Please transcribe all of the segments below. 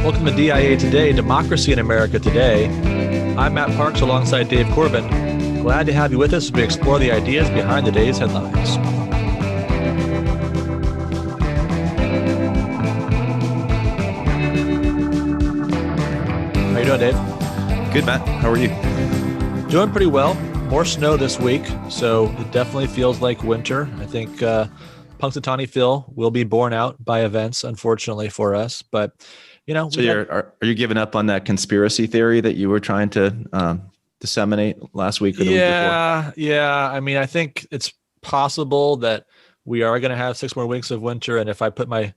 Welcome to DIA Today, Democracy in America Today. I'm Matt Parks alongside Dave Corbin. Glad to have you with us as we explore the ideas behind the day's headlines. How you doing, Dave? Good, Matt. How are you? Doing pretty well. More snow this week, so it definitely feels like winter. I think Punxsutawney Phil will be borne out by events, unfortunately for us. But so are you giving up on that conspiracy theory that you were trying to disseminate last week or the week before? Yeah. I mean, I think it's possible that we are going to have 6 more weeks of winter, and if I put my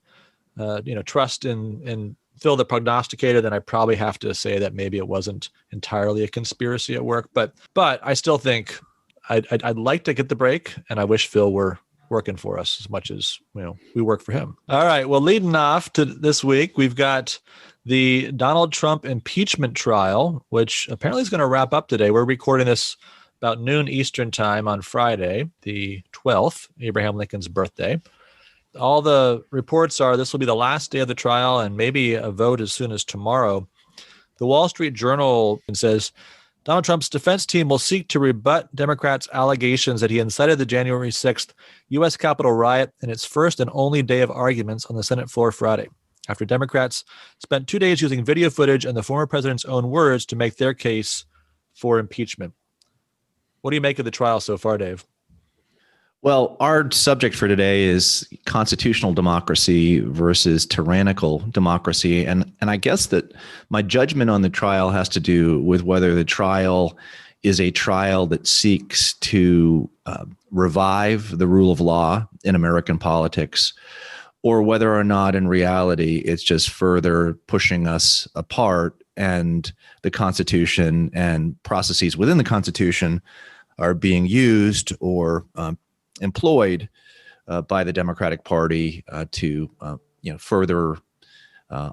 trust in Phil the prognosticator, then I probably have to say that maybe it wasn't entirely a conspiracy at work. But I still think I'd like to get the break, and I wish Phil were working for us as much as we work for him. All right. Well, leading off to this week, we've got the Donald Trump impeachment trial, which apparently is going to wrap up today. We're recording this about noon Eastern time on Friday, the 12th, Abraham Lincoln's birthday. All the reports are this will be the last day of the trial and maybe a vote as soon as tomorrow. The Wall Street Journal says Donald Trump's defense team will seek to rebut Democrats' allegations that he incited the January 6th U.S. Capitol riot in its first and only day of arguments on the Senate floor Friday, after Democrats spent 2 days using video footage and the former president's own words to make their case for impeachment. What do you make of the trial so far, Dave? Well, our subject for today is constitutional democracy versus tyrannical democracy. And I guess that my judgment on the trial has to do with whether the trial is a trial that seeks to revive the rule of law in American politics, or whether or not in reality it's just further pushing us apart, and the Constitution and processes within the Constitution are being used or employed by the Democratic Party to further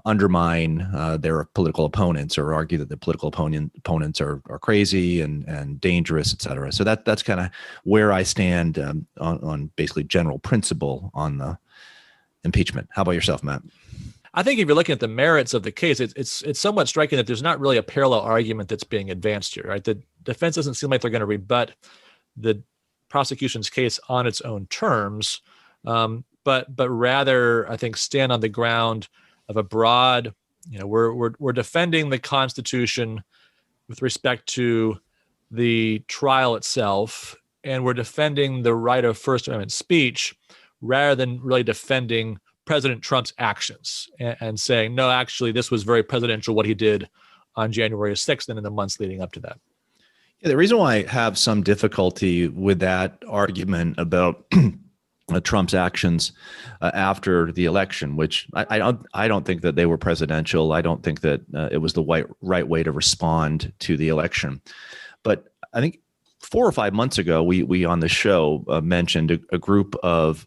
undermine their political opponents, or argue that the political opponents are crazy and dangerous, et cetera. So that's kind of where I stand on basically general principle on the impeachment. How about yourself, Matt? I think if you're looking at the merits of the case, it's somewhat striking that there's not really a parallel argument that's being advanced here, right? The defense doesn't seem like they're going to rebut the prosecution's case on its own terms, but rather, I think, stand on the ground of a broad, we're defending the Constitution with respect to the trial itself, and we're defending the right of First Amendment speech rather than really defending President Trump's actions and saying, no, actually, this was very presidential what he did on January 6th and in the months leading up to that. Yeah, the reason why I have some difficulty with that argument about Trump's actions after the election, which I don't think that they were presidential. I don't think that it was the right way to respond to the election. But I think 4 or 5 months ago, we on the show mentioned a group of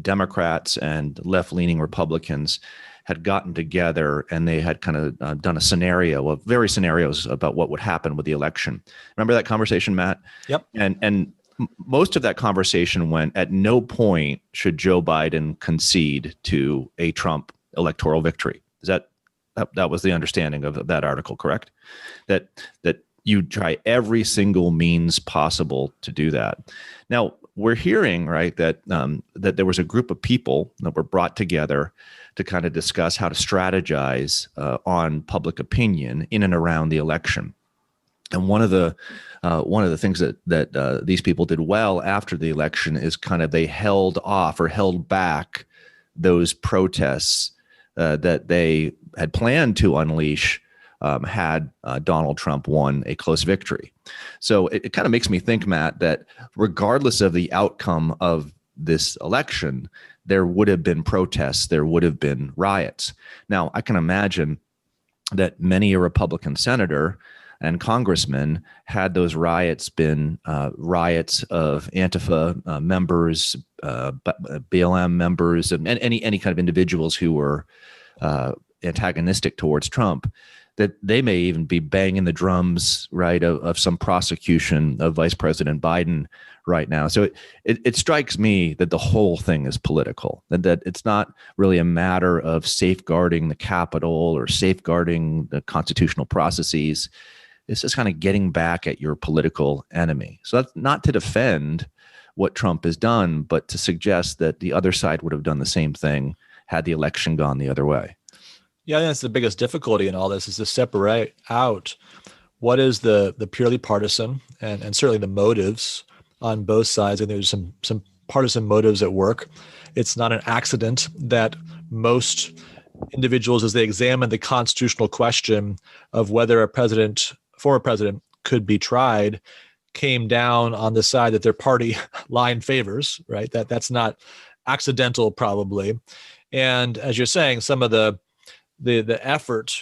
Democrats and left-leaning Republicans had gotten together, and they had kind of done a scenario of various scenarios about what would happen with the election. Remember that conversation, Matt? Yep. And most of that conversation went, at no point should Joe Biden concede to a Trump electoral victory. Is that was the understanding of that article, correct? That you try every single means possible to do that. Now, we're hearing, right, that there was a group of people that were brought together to kind of discuss how to strategize on public opinion in and around the election. And one of the things that these people did well after the election is kind of they held off or held back those protests that they had planned to unleash had Donald Trump won a close victory. So it kind of makes me think, Matt, that regardless of the outcome of this election, there would have been protests, there would have been riots. Now, I can imagine that many a Republican senator and congressman, had those riots been riots of Antifa members, BLM members, and any kind of individuals who were antagonistic towards Trump, that they may even be banging the drums, right, of some prosecution of Vice President Biden right now. So it strikes me that the whole thing is political, that it's not really a matter of safeguarding the Capitol or safeguarding the constitutional processes. It's just kind of getting back at your political enemy. So that's not to defend what Trump has done, but to suggest that the other side would have done the same thing had the election gone the other way. Yeah, I think that's the biggest difficulty in all this, is to separate out what is the purely partisan and certainly the motives on both sides. And there's some partisan motives at work. It's not an accident that most individuals, as they examine the constitutional question of whether a former president could be tried, came down on the side that their party line favors, right? That's not accidental, probably. And as you're saying, some of the effort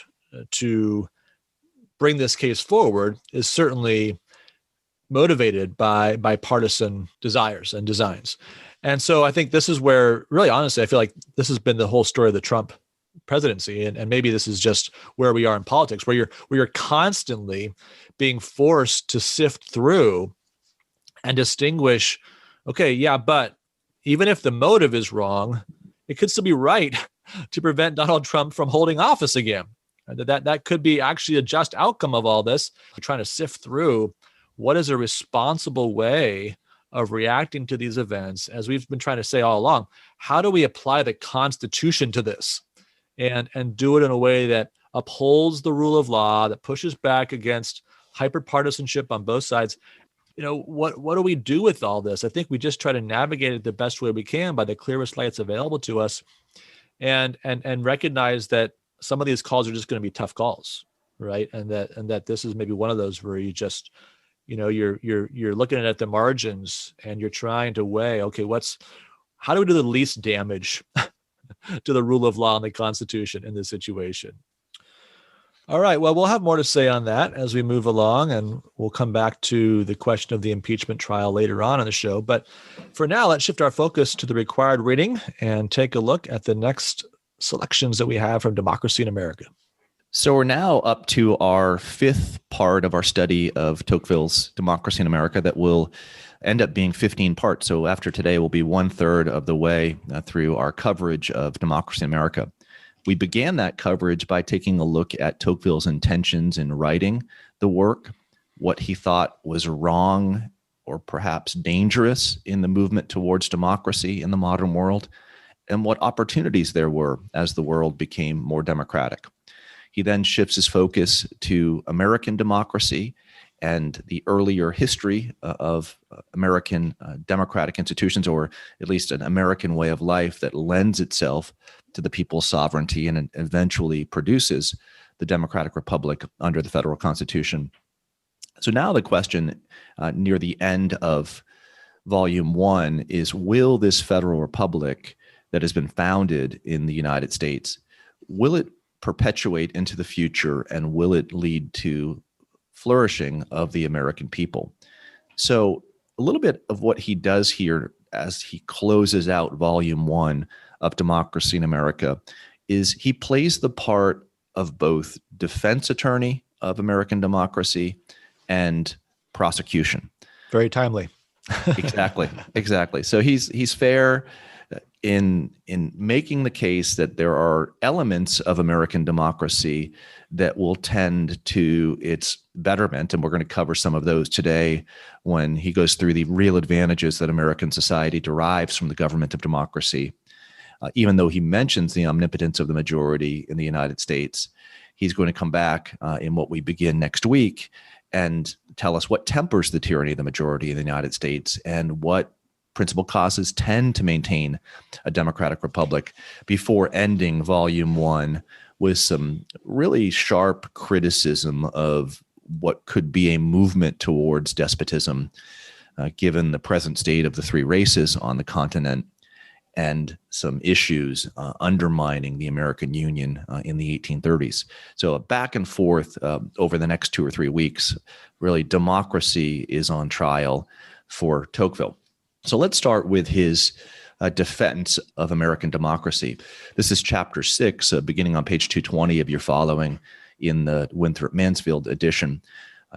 to bring this case forward is certainly motivated by partisan desires and designs. And so I think this is where, really honestly, I feel like this has been the whole story of the Trump presidency. And maybe this is just where we are in politics, where you're constantly being forced to sift through and distinguish, okay, yeah, but even if the motive is wrong, it could still be right to prevent Donald Trump from holding office again. That could be actually a just outcome of all this. We're trying to sift through what is a responsible way of reacting to these events. As we've been trying to say all along, how do we apply the Constitution to this and do it in a way that upholds the rule of law, that pushes back against hyperpartisanship on both sides? What do we do with all this? I think we just try to navigate it the best way we can by the clearest lights available to us, and recognize that some of these calls are just going to be tough calls, right? And that this is maybe one of those where you just, you're looking at the margins and you're trying to weigh, okay, how do we do the least damage to the rule of law and the Constitution in this situation? All right. Well, we'll have more to say on that as we move along, and we'll come back to the question of the impeachment trial later on in the show. But for now, let's shift our focus to the required reading and take a look at the next selections that we have from Democracy in America. So we're now up to our fifth part of our study of Tocqueville's Democracy in America that will end up being 15 parts. So after today, we'll be 1/3 of the way through our coverage of Democracy in America. We began that coverage by taking a look at Tocqueville's intentions in writing the work, what he thought was wrong or perhaps dangerous in the movement towards democracy in the modern world, and what opportunities there were as the world became more democratic. He then shifts his focus to American democracy and the earlier history of American democratic institutions, or at least an American way of life that lends itself to the people's sovereignty and eventually produces the democratic republic under the federal Constitution. So now the question near the end of Volume 1 is, will this federal republic that has been founded in the United States, will it perpetuate into the future, and will it lead to flourishing of the American people? So a little bit of what he does here as he closes out Volume 1 of Democracy in America is he plays the part of both defense attorney of American democracy and prosecution. Very timely. Exactly. So he's fair in making the case that there are elements of American democracy that will tend to its betterment, and we're going to cover some of those today when he goes through the real advantages that American society derives from the government of democracy. Even though he mentions the omnipotence of the majority in the United States, he's going to come back in what we begin next week and tell us what tempers the tyranny of the majority in the United States and what principal causes tend to maintain a democratic republic, before ending Volume 1 with some really sharp criticism of what could be a movement towards despotism, given the present state of the three races on the continent and some issues undermining the American Union in the 1830s. So back and forth over the next 2 or 3 weeks, really democracy is on trial for Tocqueville. So let's start with his defense of American democracy. This is chapter 6, beginning on page 220 of your following. in the Winthrop Mansfield edition,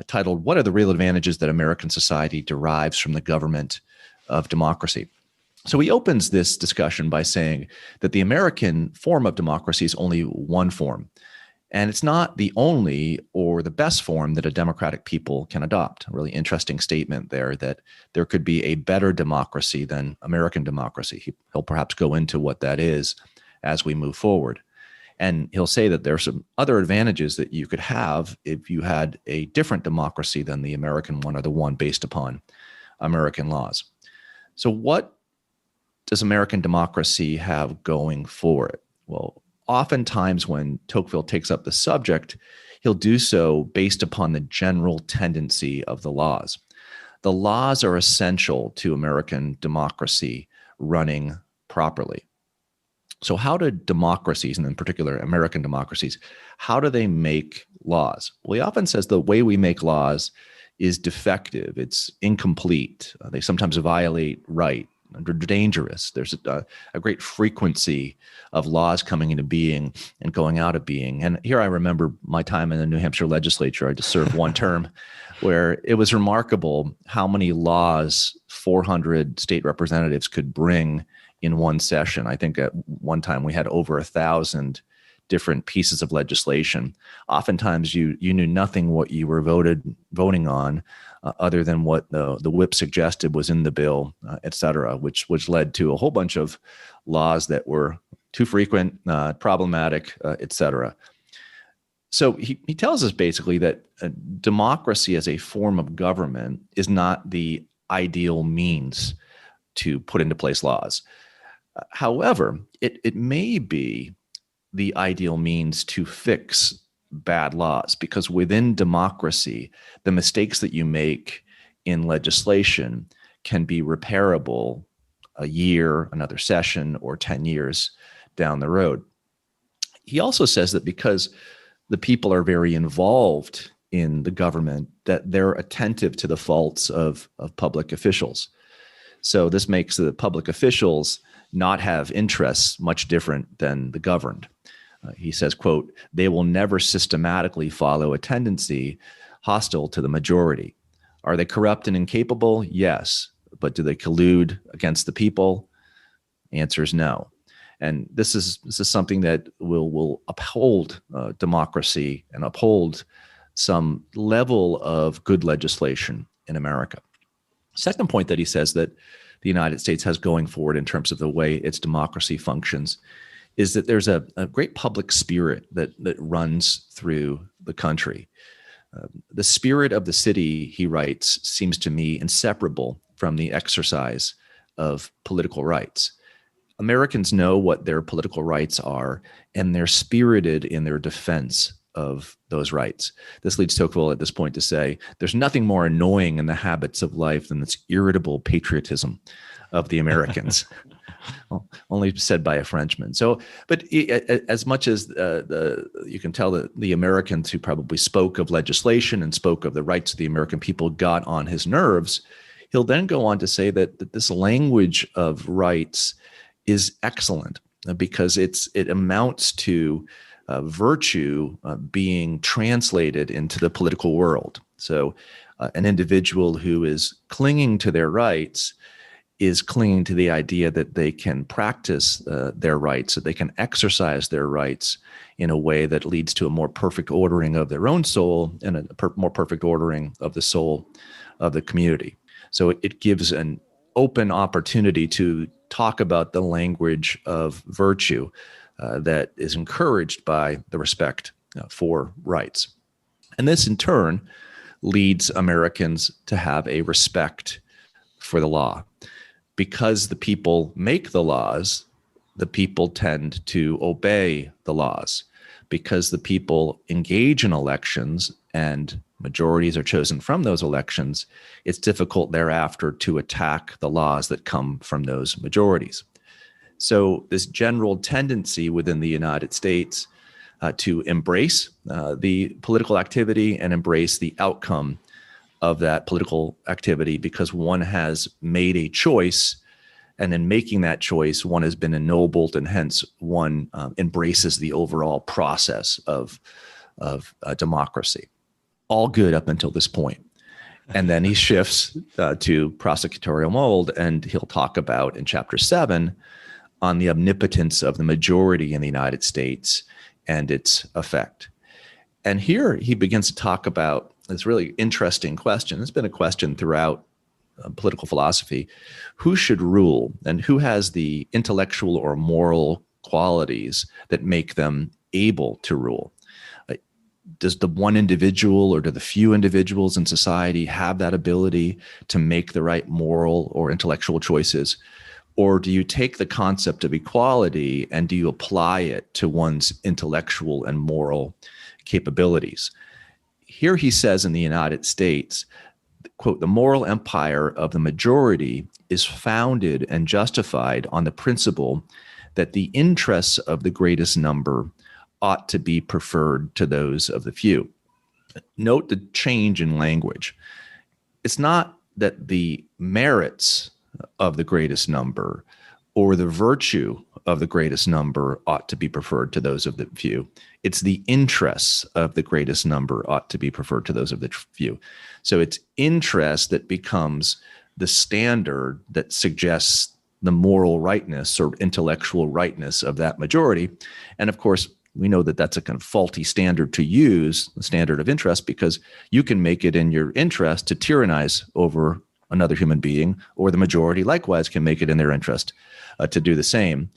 titled, "What are the real advantages that American society derives from the government of democracy?" So he opens this discussion by saying that the American form of democracy is only one form. And it's not the only or the best form that a democratic people can adopt. A really interesting statement there, that there could be a better democracy than American democracy. He'll perhaps go into what that is as we move forward. And he'll say that there are some other advantages that you could have if you had a different democracy than the American one, or the one based upon American laws. So what does American democracy have going for it? Well, oftentimes when Tocqueville takes up the subject, he'll do so based upon the general tendency of the laws. The laws are essential to American democracy running properly. So how do democracies, and in particular American democracies, how do they make laws? Well, he often says the way we make laws is defective. It's incomplete. They sometimes violate right. They're dangerous. There's a great frequency of laws coming into being and going out of being. And here I remember my time in the New Hampshire legislature. I just served one term, where it was remarkable how many laws 400 state representatives could bring in one session. I think at one time we had over 1,000 different pieces of legislation. Oftentimes you knew nothing what you were voting on, other than what the whip suggested was in the bill, et cetera, which led to a whole bunch of laws that were too frequent, problematic, et cetera. So he tells us basically that democracy as a form of government is not the ideal means to put into place laws. However, it may be the ideal means to fix bad laws, because within democracy, the mistakes that you make in legislation can be repairable a year, another session, or 10 years down the road. He also says that because the people are very involved in the government, that they're attentive to the faults of public officials. So this makes the public officials not have interests much different than the governed. He says, quote, "They will never systematically follow a tendency hostile to the majority. Are they corrupt and incapable? Yes. But do they collude against the people? Answer is no." And this is something that will uphold democracy and uphold some level of good legislation in America. Second point that he says that the United States has going forward in terms of the way its democracy functions is that there's a great public spirit that runs through the country. The spirit of the city, he writes, seems to me inseparable from the exercise of political rights. Americans know what their political rights are, and they're spirited in their defense of those rights. This leads Tocqueville at this point to say, there's nothing more annoying in the habits of life than this irritable patriotism of the Americans. Well, only said by a Frenchman. So, but as much as you can tell that the Americans who probably spoke of legislation and spoke of the rights of the American people got on his nerves, he'll then go on to say that this language of rights is excellent because it amounts to virtue being translated into the political world. So an individual who is clinging to their rights is clinging to the idea that they can practice their rights, that they can exercise their rights in a way that leads to a more perfect ordering of their own soul and a more perfect ordering of the soul of the community. So it gives an open opportunity to talk about the language of virtue that is encouraged by the respect for rights. And this in turn leads Americans to have a respect for the law. Because the people make the laws, the people tend to obey the laws. Because the people engage in elections and majorities are chosen from those elections, it's difficult thereafter to attack the laws that come from those majorities. So this general tendency within the United States to embrace the political activity and embrace the outcome of that political activity, because one has made a choice, and in making that choice, one has been ennobled, and hence one embraces the overall process of of democracy. All good up until this point. And then he shifts to prosecutorial mold, and he'll talk about in chapter 7 on the omnipotence of the majority in the United States and its effect. And here he begins to talk about this really interesting question. It's been a question throughout political philosophy. Who should rule, and who has the intellectual or moral qualities that make them able to rule? Does the one individual or do the few individuals in society have that ability to make the right moral or intellectual choices? Or do you take the concept of equality and do you apply it to one's intellectual and moral capabilities? Here he says in the United States, quote, "The moral empire of the majority is founded and justified on the principle that the interests of the greatest number ought to be preferred to those of the few." Note the change in language. It's not that the merits of the greatest number or the virtue of the greatest number ought to be preferred to those of the few. It's the interests of the greatest number ought to be preferred to those of the few. So it's interest that becomes the standard that suggests the moral rightness or intellectual rightness of that majority. And of course, we know that that's a kind of faulty standard to use, the standard of interest, because you can make it in your interest to tyrannize over another human being, or the majority likewise can make it in their interest to do the same.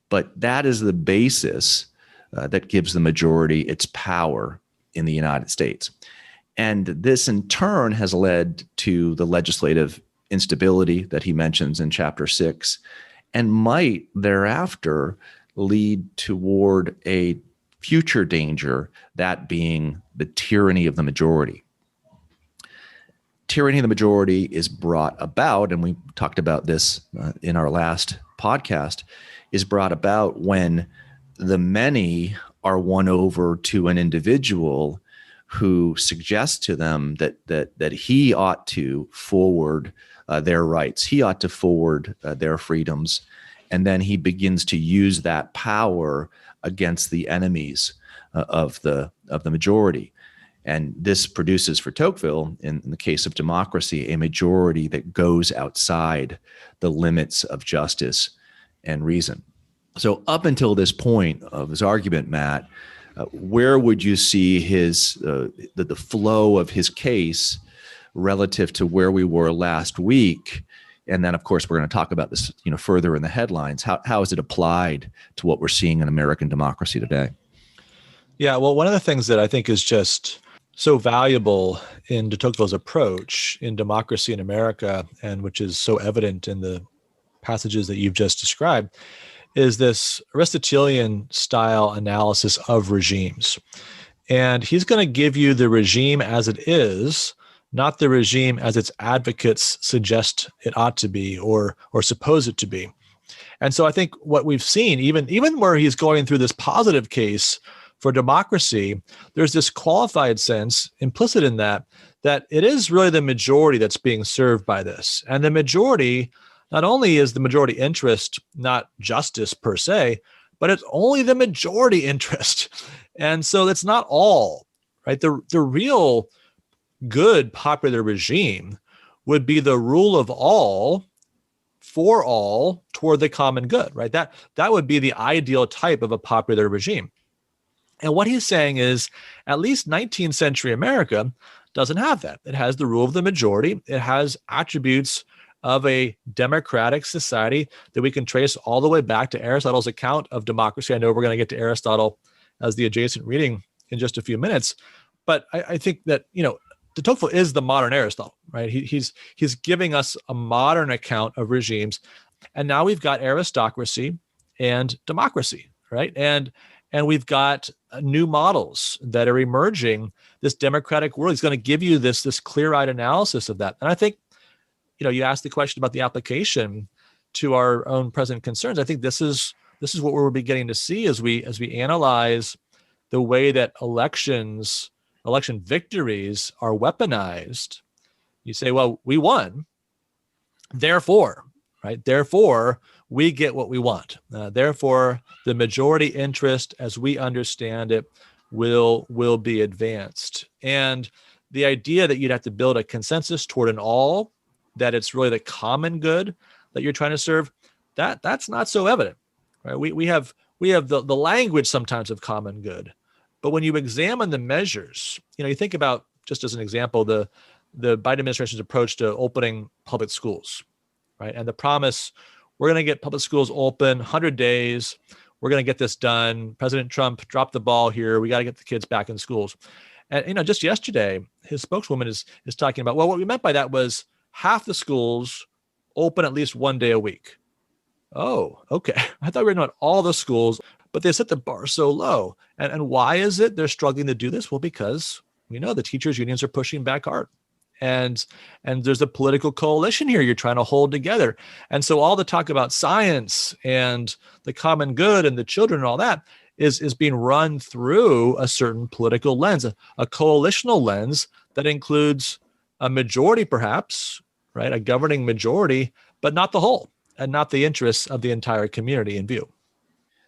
But that is the basis that gives the majority its power in the United States. And this in turn has led to the legislative instability that he mentions in chapter 6, and might thereafter lead toward a future danger, that being the tyranny of the majority. Tyranny of the majority is brought about, and we talked about this in our last podcast, is brought about when the many are won over to an individual who suggests to them that he ought to forward their rights, he ought to forward their freedoms, and then he begins to use that power against the enemies of the majority. And this produces for Tocqueville, in the case of democracy, a majority that goes outside the limits of justice and reason. So up until this point of his argument, Matt, where would you see the flow of his case relative to where we were last week? And then, of course, we're going to talk about this, further in the headlines. How is it applied to what we're seeing in American democracy today? Yeah, well, one of the things that I think is just so valuable in de Tocqueville's approach in Democracy in America, and which is so evident in the passages that you've just described, is this Aristotelian style analysis of regimes. And he's going to give you the regime as it is, not the regime as its advocates suggest it ought to be or suppose it to be. And so I think what we've seen, even where he's going through this positive case for democracy, there's this qualified sense implicit in that it is really the majority that's being served by this. And the majority, not only is the majority interest not justice per se, but it's only the majority interest. And so that's not all, right? The real good popular regime would be the rule of all for all toward the common good, right? That would be the ideal type of a popular regime. And what he's saying is at least 19th century America doesn't have that. It has the rule of the majority. It has attributes of a democratic society that we can trace all the way back to Aristotle's account of democracy. I know we're going to get to Aristotle as the adjacent reading in just a few minutes, but I think that, de Tocqueville is the modern Aristotle, right? He's giving us a modern account of regimes, and now we've got aristocracy and democracy, right? And we've got new models that are emerging. This democratic world is going to give you this clear-eyed analysis of that. And I think, you asked the question about the application to our own present concerns. I think this is what we're beginning to see as we analyze the way that election victories are weaponized. You say, well, we won, therefore, right? Therefore, we get what we want. Therefore, the majority interest, as we understand it, will be advanced. And the idea that you'd have to build a consensus toward an all, that it's really the common good that you're trying to serve, that's not so evident, right? We have the language sometimes of common good, but when you examine the measures, you think about, just as an example, the Biden administration's approach to opening public schools, right? And the promise, we're going to get public schools open 100 days. We're going to get this done. President Trump dropped the ball here. We got to get the kids back in schools. And just yesterday, his spokeswoman is talking about, well, what we meant by that was half the schools open at least one day a week. Oh, okay. I thought we were talking about all the schools, but they set the bar so low. And why is it they're struggling to do this? Well, because we know the teachers' unions are pushing back hard. And there's a political coalition here you're trying to hold together. And so all the talk about science and the common good and the children and all that is being run through a certain political lens, a coalitional lens that includes a majority, perhaps, right? A governing majority, but not the whole, and not the interests of the entire community in view.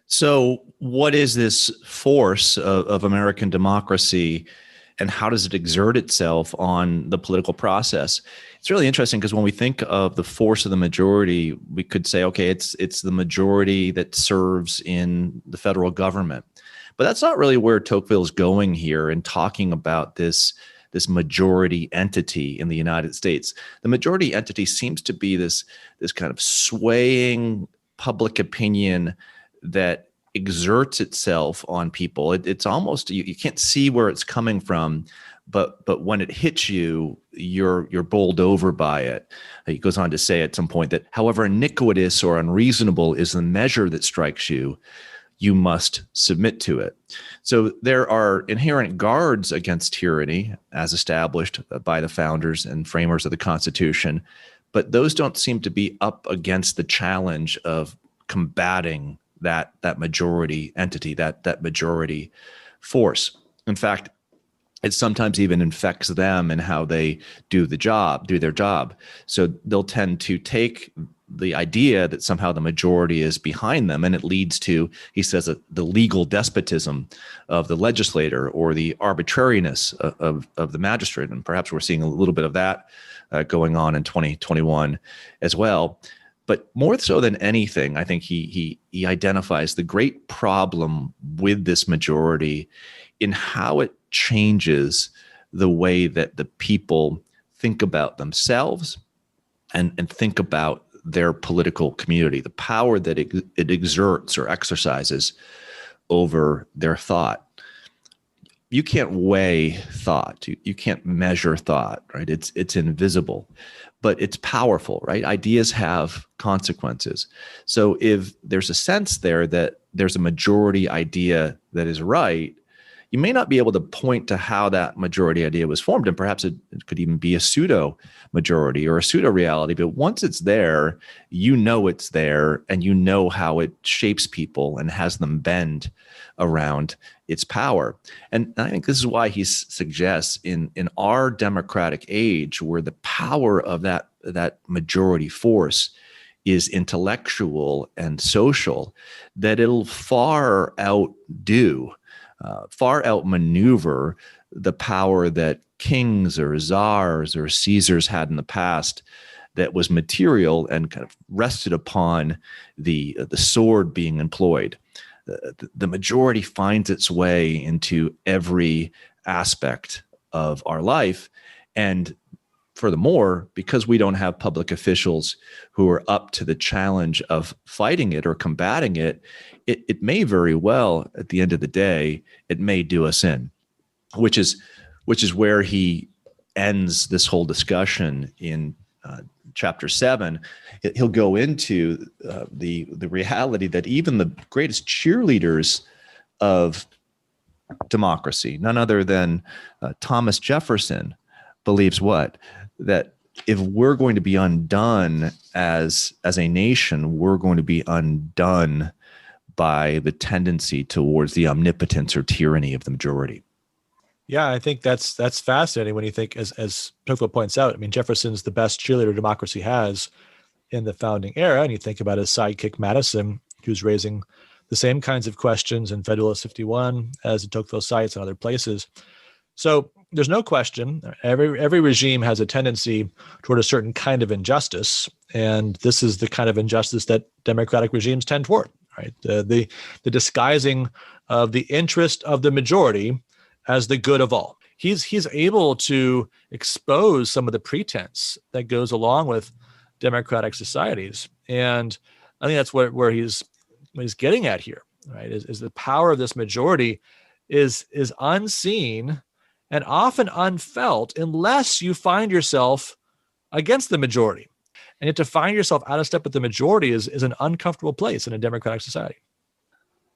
So what is this force of American democracy, and how does it exert itself on the political process? It's really interesting because when we think of the force of the majority, we could say, okay, it's the majority that serves in the federal government. But that's not really where Tocqueville is going here in talking about this majority entity in the United States. The majority entity seems to be this kind of swaying public opinion that exerts itself on people. It's almost, you can't see where it's coming from, but when it hits you, you're bowled over by it. He goes on to say at some point that however iniquitous or unreasonable is the measure that strikes you, you must submit to it. So there are inherent guards against tyranny as established by the founders and framers of the Constitution, but those don't seem to be up against the challenge of combating that majority entity, that majority force. In fact, it sometimes even infects them in how they do their job. So they'll tend to take the idea that somehow the majority is behind them, and it leads to, he says, the legal despotism of the legislator or the arbitrariness of the magistrate. And perhaps we're seeing a little bit of that going on in 2021 as well. But more so than anything, I think he identifies the great problem with this majority in how it changes the way that the people think about themselves and think about their political community, the power that it exerts or exercises over their thought. You can't weigh thought. You can't measure thought, right? It's invisible, but it's powerful, right? Ideas have consequences. So if there's a sense there that there's a majority idea that is right, you may not be able to point to how that majority idea was formed, and perhaps it could even be a pseudo majority or a pseudo reality. But once it's there, you know it's there, and you know how it shapes people and has them bend around its power. And I think this is why he suggests in our democratic age, where the power of that majority force is intellectual and social, that it'll far outmaneuver the power that kings or czars or Caesars had in the past, that was material and kind of rested upon the sword being employed. The majority finds its way into every aspect of our life. And furthermore, because we don't have public officials who are up to the challenge of fighting it or combating it, it may very well, at the end of the day, it may do us in, which is where he ends this whole discussion in chapter 7. He'll go into the reality that even the greatest cheerleaders of democracy, none other than Thomas Jefferson, believes what? That if we're going to be undone as a nation, we're going to be undone by the tendency towards the omnipotence or tyranny of the majority. Yeah, I think that's fascinating when you think, as Tocqueville points out, I mean, Jefferson's the best cheerleader democracy has in the founding era. And you think about his sidekick, Madison, who's raising the same kinds of questions in Federalist 51 as de Tocqueville cites and other places. So there's no question, every regime has a tendency toward a certain kind of injustice, and this is the kind of injustice that democratic regimes tend toward, right? The disguising of the interest of the majority as the good of all. He's able to expose some of the pretense that goes along with democratic societies, and I think that's where he's getting at here, right? Is the power of this majority is unseen and often unfelt unless you find yourself against the majority. And yet to find yourself out of step with the majority is an uncomfortable place in a democratic society.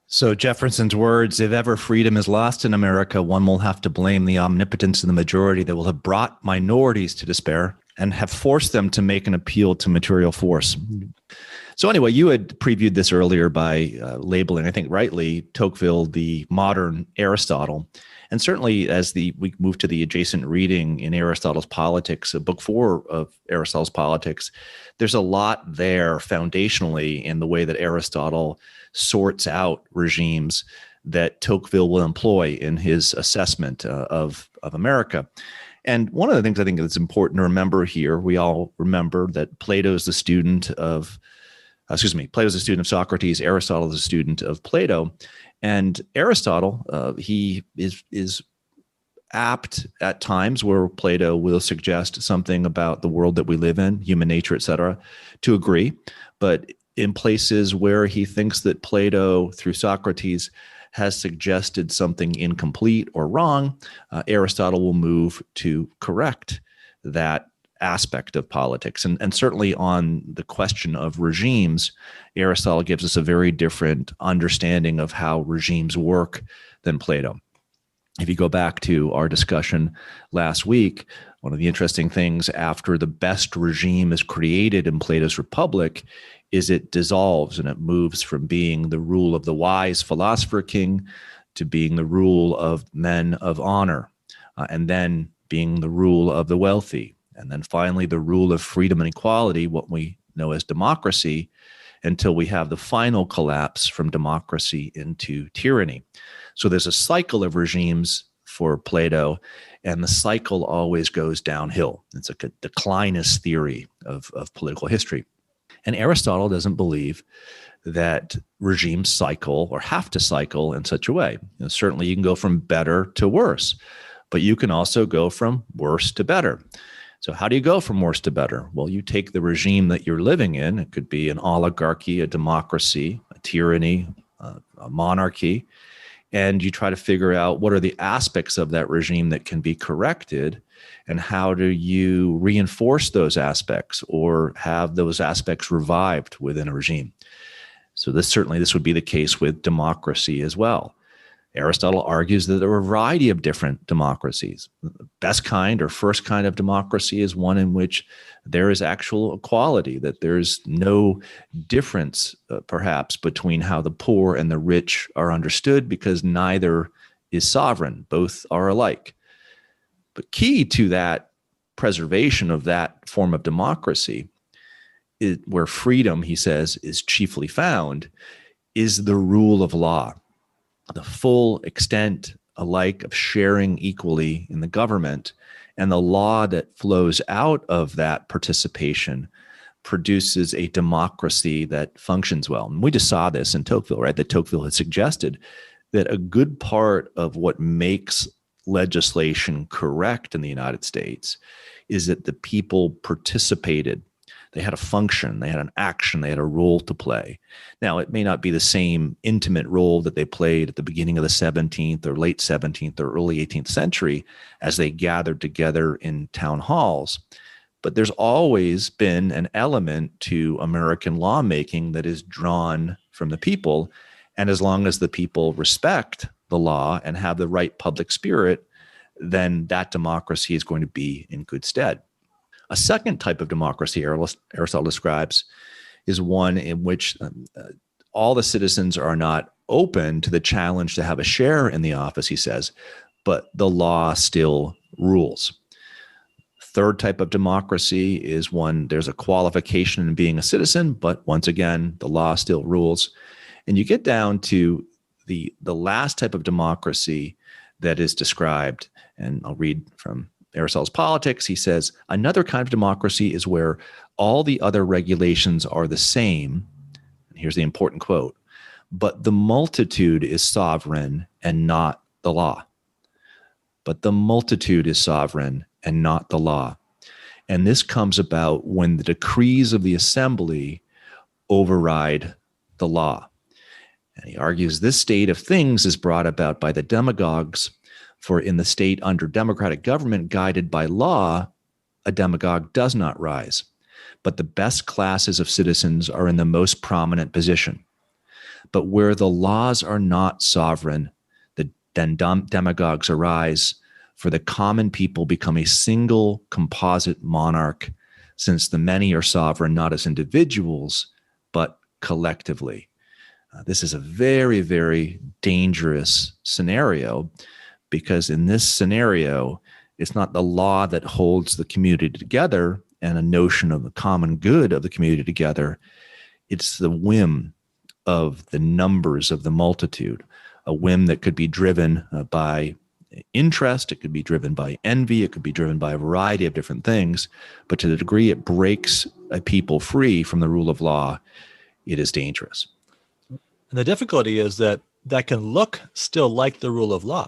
So Jefferson's words, if ever freedom is lost in America, one will have to blame the omnipotence of the majority that will have brought minorities to despair and have forced them to make an appeal to material force. So anyway, you had previewed this earlier by labeling, I think rightly, Tocqueville the modern Aristotle. And certainly as we move to the adjacent reading in Aristotle's Politics, book 4 of Aristotle's Politics, there's a lot there foundationally in the way that Aristotle sorts out regimes that Tocqueville will employ in his assessment of America. And one of the things I think that's important to remember here, we all remember that Plato's the student of Socrates, Aristotle is a student of Plato. And Aristotle, he is apt at times where Plato will suggest something about the world that we live in, human nature, et cetera, to agree. But in places where he thinks that Plato, through Socrates, has suggested something incomplete or wrong, Aristotle will move to correct that aspect of politics. And certainly on the question of regimes, Aristotle gives us a very different understanding of how regimes work than Plato. If you go back to our discussion last week, one of the interesting things after the best regime is created in Plato's Republic is it dissolves and it moves from being the rule of the wise philosopher king to being the rule of men of honor, and then being the rule of the wealthy. And then finally, the rule of freedom and equality, what we know as democracy, until we have the final collapse from democracy into tyranny. So there's a cycle of regimes for Plato, and the cycle always goes downhill. It's like a declinist theory of political history. And Aristotle doesn't believe that regimes cycle or have to cycle in such a way. Certainly you can go from better to worse, but you can also go from worse to better. So how do you go from worse to better? Well, you take the regime that you're living in. It could be an oligarchy, a democracy, a tyranny, a monarchy, and you try to figure out what are the aspects of that regime that can be corrected, and how do you reinforce those aspects or have those aspects revived within a regime. So this would be the case with democracy as well. Aristotle argues that there are a variety of different democracies. The best kind or first kind of democracy is one in which there is actual equality, that there's no difference, perhaps, between how the poor and the rich are understood because neither is sovereign. Both are alike. But key to that preservation of that form of democracy, where freedom, he says, is chiefly found, is the rule of law. The full extent alike of sharing equally in the government, and the law that flows out of that participation produces a democracy that functions well. And we just saw this in Tocqueville, right? That Tocqueville had suggested that a good part of what makes legislation correct in the United States is that the people participated. They had a function, they had an action, they had a role to play. Now, it may not be the same intimate role that they played at the beginning of the 17th or late 17th or early 18th century as they gathered together in town halls, but there's always been an element to American lawmaking that is drawn from the people. And as long as the people respect the law and have the right public spirit, then that democracy is going to be in good stead. A second type of democracy Aristotle describes is one in which all the citizens are not open to the challenge to have a share in the office, he says, but the law still rules. Third type of democracy is one, there's a qualification in being a citizen, but once again, the law still rules. And you get down to the last type of democracy that is described, and I'll read from Aristotle's Politics. He says, another kind of democracy is where all the other regulations are the same. And here's the important quote, but the multitude is sovereign and not the law. But the multitude is sovereign and not the law. And this comes about when the decrees of the assembly override the law. And he argues this state of things is brought about by the demagogues, for in the state under democratic government guided by law, a demagogue does not rise. But the best classes of citizens are in the most prominent position. But where the laws are not sovereign, then demagogues arise, for the common people become a single composite monarch, since the many are sovereign not as individuals, but collectively. This is a very, very dangerous scenario, because in this scenario, it's not the law that holds the community together and a notion of the common good of the community together. It's the whim of the numbers of the multitude, a whim that could be driven by interest, it could be driven by envy, it could be driven by a variety of different things. But to the degree it breaks a people free from the rule of law, it is dangerous. And the difficulty is that can look still like the rule of law.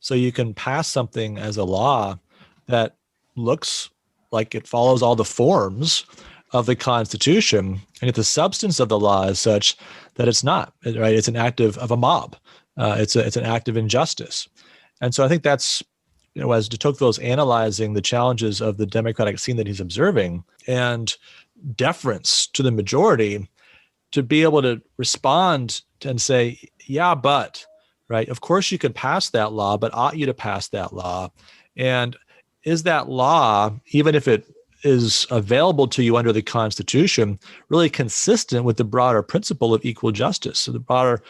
So you can pass something as a law that looks like it follows all the forms of the Constitution, and yet the substance of the law is such that it's not, right? It's an act of a mob. It's an act of injustice. And so I think that's, as de Tocqueville is analyzing the challenges of the democratic scene that he's observing and deference to the majority, to be able to respond and say, yeah, but, right? Of course you could pass that law, but ought you to pass that law? And is that law, even if it is available to you under the Constitution, really consistent with the broader principle of equal justice, so the broader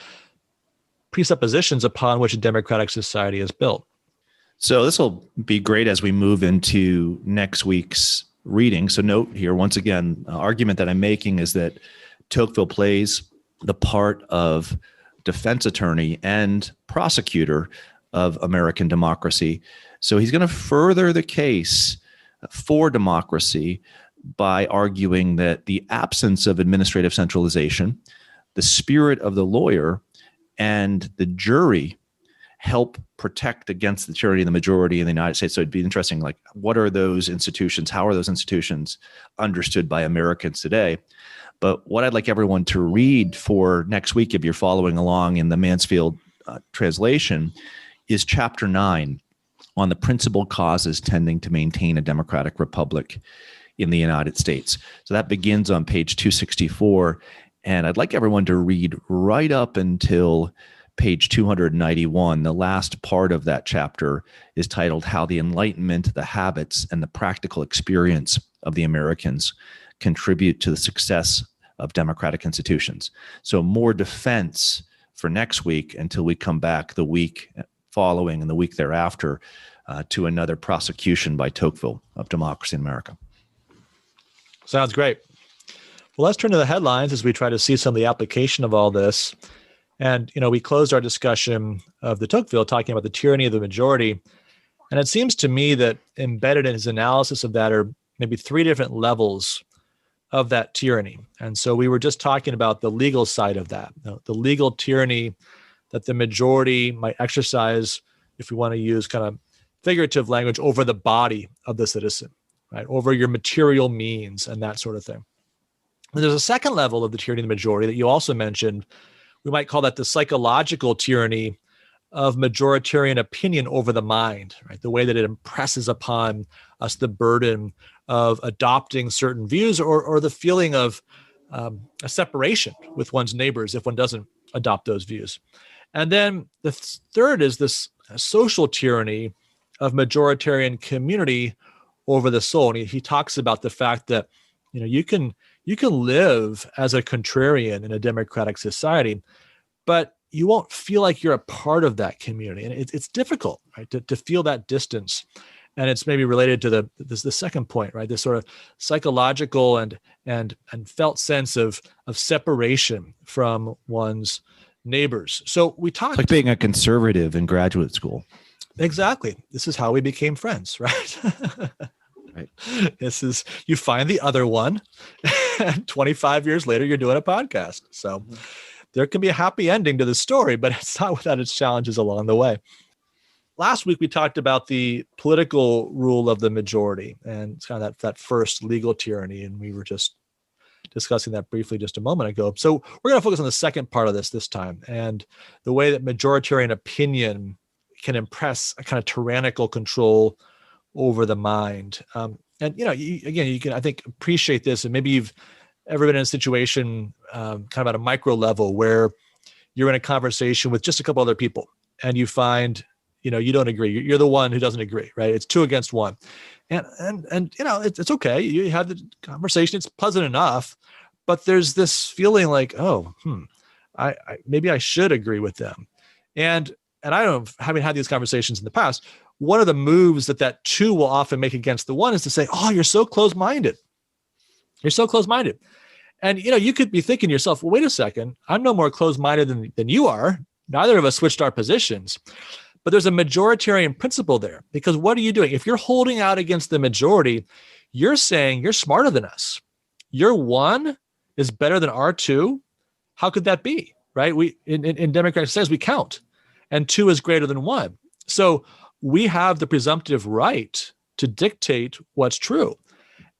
presuppositions upon which a democratic society is built? So this will be great as we move into next week's reading. So note here, once again, argument that I'm making is that Tocqueville plays the part of defense attorney and prosecutor of American democracy. So he's going to further the case for democracy by arguing that the absence of administrative centralization, the spirit of the lawyer, and the jury help protect against the tyranny of the majority in the United States. So it'd be interesting, like, what are those institutions? How are those institutions understood by Americans today? But what I'd like everyone to read for next week, if you're following along in the Mansfield translation, is chapter 9 on the principal causes tending to maintain a democratic republic in the United States. So that begins on page 264. And I'd like everyone to read right up until page 291. The last part of that chapter is titled How the Enlightenment, the Habits, and the Practical Experience of the Americans Contribute to the Success of Democratic Institutions. So more defense for next week until we come back the week following and the week thereafter to another prosecution by Tocqueville of democracy in America. Sounds great. Well, let's turn to the headlines as we try to see some of the application of all this. And, we closed our discussion of de Tocqueville talking about the tyranny of the majority. And it seems to me that embedded in his analysis of that are maybe three different levels of that tyranny. And so we were just talking about the legal side of that, the legal tyranny that the majority might exercise, if we want to use kind of figurative language, over the body of the citizen, right? Over your material means and that sort of thing. And there's a second level of the tyranny of the majority that you also mentioned. We might call that the psychological tyranny of majoritarian opinion over the mind, right? The way that it impresses upon us the burden of adopting certain views or the feeling of a separation with one's neighbors if one doesn't adopt those views. And then the third is this social tyranny of majoritarian community over the soul. And he talks about the fact that you can live as a contrarian in a democratic society, but you won't feel like you're a part of that community. And it's difficult, right, to feel that distance. And it's maybe related to the second point, right? This sort of psychological and felt sense of separation from one's neighbors. So we talked It's like being a conservative in graduate school. Exactly. This is how we became friends, right? Right. This is, you find the other one, and 25 years later, you're doing a podcast. So there can be a happy ending to the story, but it's not without its challenges along the way. Last week, we talked about the political rule of the majority, and it's kind of that first legal tyranny, and we were just discussing that briefly just a moment ago. So we're going to focus on the second part of this time, and the way that majoritarian opinion can impress a kind of tyrannical control over the mind. And, you can, I think, appreciate this. And maybe you've ever been in a situation kind of at a micro level where you're in a conversation with just a couple other people and you find, you don't agree. You're the one who doesn't agree, right? It's 2 against 1. And it's okay. You have the conversation. It's pleasant enough, but there's this feeling like, I maybe I should agree with them. And I don't know, having had these conversations in the past, one of the moves that 2 will often make against the 1 is to say, oh, you're so close-minded. You're so close-minded. And, you could be thinking to yourself, well, wait a second, I'm no more close-minded than you are. Neither of us switched our positions. But there's a majoritarian principle there, because what are you doing? If you're holding out against the majority, you're saying you're smarter than us. Your 1 is better than our 2. How could that be, right? We in democratic societies, we count, and 2 is greater than 1. So we have the presumptive right to dictate what's true,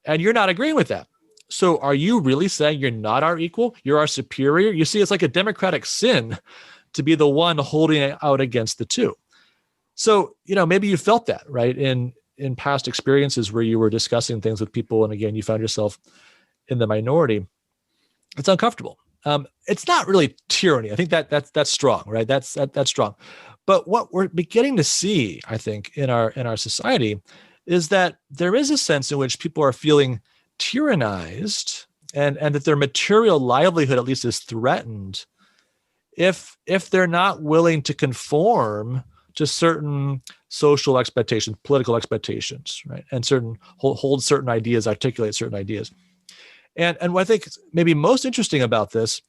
and you're not agreeing with that. So are you really saying you're not our equal? You're our superior? You see, it's like a democratic sin to be the one holding out against the 2. So, maybe you felt that, right? In past experiences where you were discussing things with people, and again, you found yourself in the minority. It's uncomfortable. It's not really tyranny. I think that's strong, right? That's strong. But what we're beginning to see, I think, in our society is that there is a sense in which people are feeling tyrannized and that their material livelihood at least is threatened if they're not willing to conform to certain social expectations, political expectations, right? And hold certain ideas, articulate certain ideas. And what I think maybe most interesting about this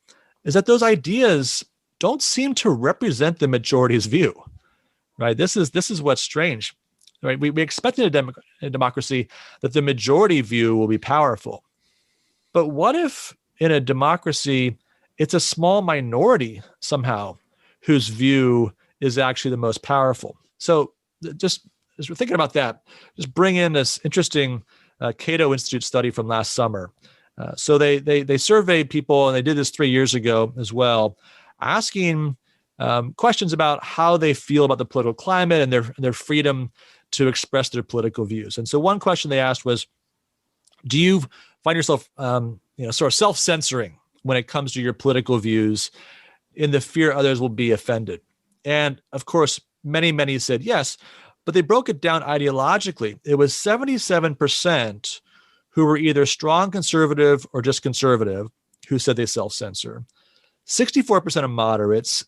is that those ideas don't seem to represent the majority's view, right? This is what's strange, right? We expect in a democracy that the majority view will be powerful. But what if in a democracy, it's a small minority somehow whose view is actually the most powerful? So just as we're thinking about that, just bring in this interesting Cato Institute study from last summer. So they surveyed people, and they did this 3 years ago as well, asking questions about how they feel about the political climate and their freedom to express their political views. And so one question they asked was, do you find yourself sort of self-censoring when it comes to your political views in the fear others will be offended? And of course, many said yes, but they broke it down ideologically. It was 77% who were either strong conservative or just conservative who said they self-censor. 64% of moderates,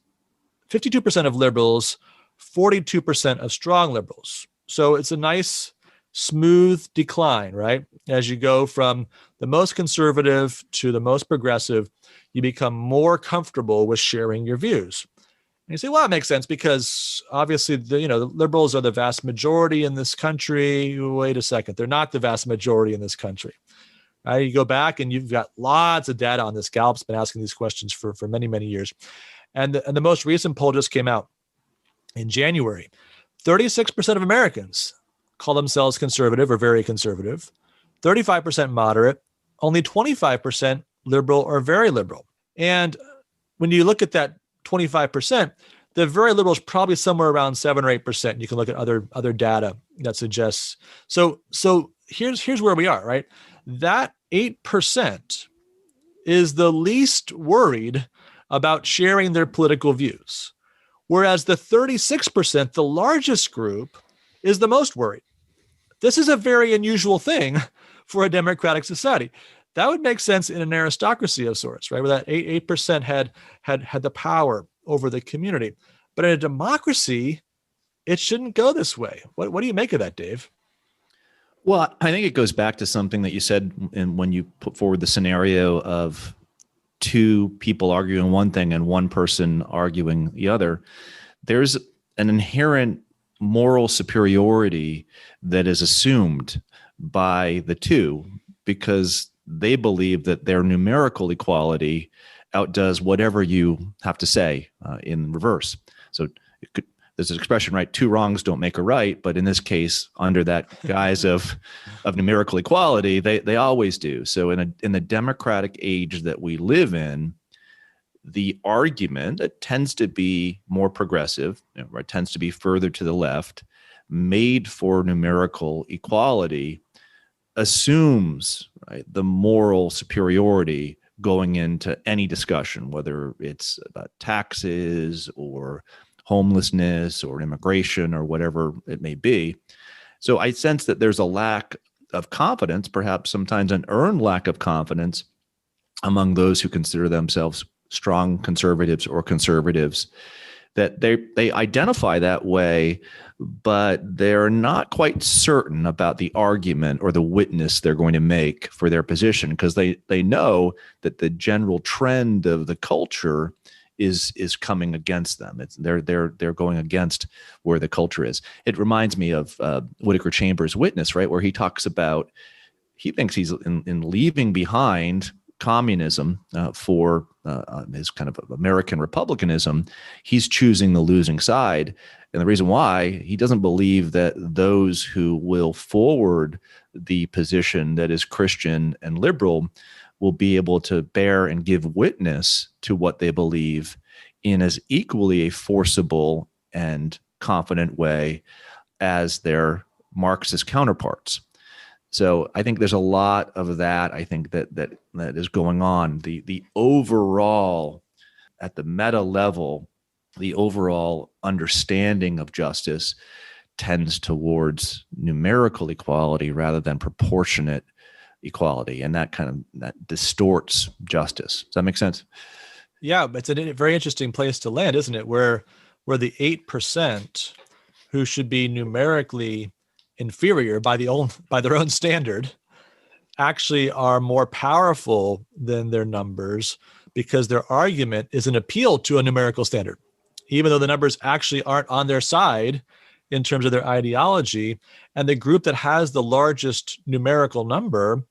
52% of liberals, 42% of strong liberals. So it's a nice, smooth decline, right? As you go from the most conservative to the most progressive, you become more comfortable with sharing your views. And you say, well, that makes sense because obviously the liberals are the vast majority in this country. Wait a second, they're not the vast majority in this country. Right? You go back and you've got lots of data on this. Gallup's been asking these questions for many years. And the most recent poll just came out in January. 36% of Americans call themselves conservative or very conservative, 35% moderate, only 25% liberal or very liberal. And when you look at that 25%, the very liberal is probably somewhere around 7 or 8%. You can look at other data that suggests. So here's where we are, right? That 8% is the least worried about sharing their political views, whereas the 36%, the largest group, is the most worried. This is a very unusual thing for a democratic society. That would make sense in an aristocracy of sorts, right? Where that 8% had the power over the community. But in a democracy, it shouldn't go this way. What do you make of that, Dave? Well, I think it goes back to something that you said when you put forward the scenario of two people arguing one thing and one person arguing the other. There's an inherent moral superiority that is assumed by the two because they believe that their numerical equality outdoes whatever you have to say in reverse. So there's an expression, right? Two wrongs don't make a right, but in this case, under that guise of numerical equality, they always do. So in the democratic age that we live in, the argument that tends to be more progressive, right, tends to be further to the left, made for numerical equality, assumes, right, the moral superiority going into any discussion, whether it's about taxes or homelessness or immigration or whatever it may be. So I sense that there's a lack of confidence, perhaps sometimes an earned lack of confidence among those who consider themselves strong conservatives or conservatives, that they identify that way, but they're not quite certain about the argument or the witness they're going to make for their position, because they know that the general trend of the culture is coming against them. They're going against where the culture is. It reminds me of Whittaker Chambers' Witness, right, where he talks about, he thinks he's in leaving behind communism for his kind of American republicanism. He's choosing the losing side. And the reason why, he doesn't believe that those who will forward the position that is Christian and liberal will be able to bear and give witness to what they believe in as equally a forcible and confident way as their Marxist counterparts. So I think there's a lot of that. I think that is going on. The overall, at the meta level, the overall understanding of justice tends towards numerical equality rather than proportionate equality, and that distorts justice. Does that make sense? Yeah, it's a very interesting place to land, isn't it? Where the 8% who should be numerically inferior by their own standard actually are more powerful than their numbers, because their argument is an appeal to a numerical standard, even though the numbers actually aren't on their side in terms of their ideology. And the group that has the largest numerical number,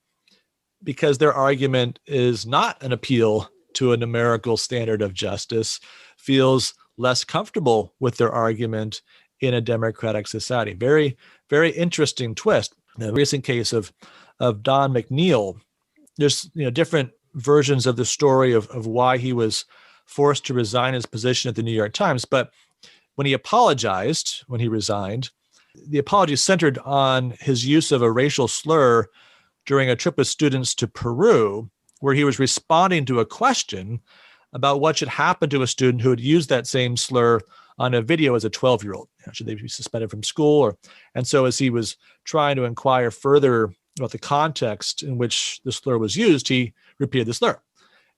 because their argument is not an appeal to a numerical standard of justice, feels less comfortable with their argument in a democratic society. Very, very interesting twist. The recent case of Don McNeil, there's different versions of the story of why he was forced to resign his position at the New York Times. But when he apologized, when he resigned, the apology centered on his use of a racial slur during a trip with students to Peru, where he was responding to a question about what should happen to a student who had used that same slur on a video as a 12-year-old. Should they be suspended from school? And so as he was trying to inquire further about the context in which the slur was used, he repeated the slur.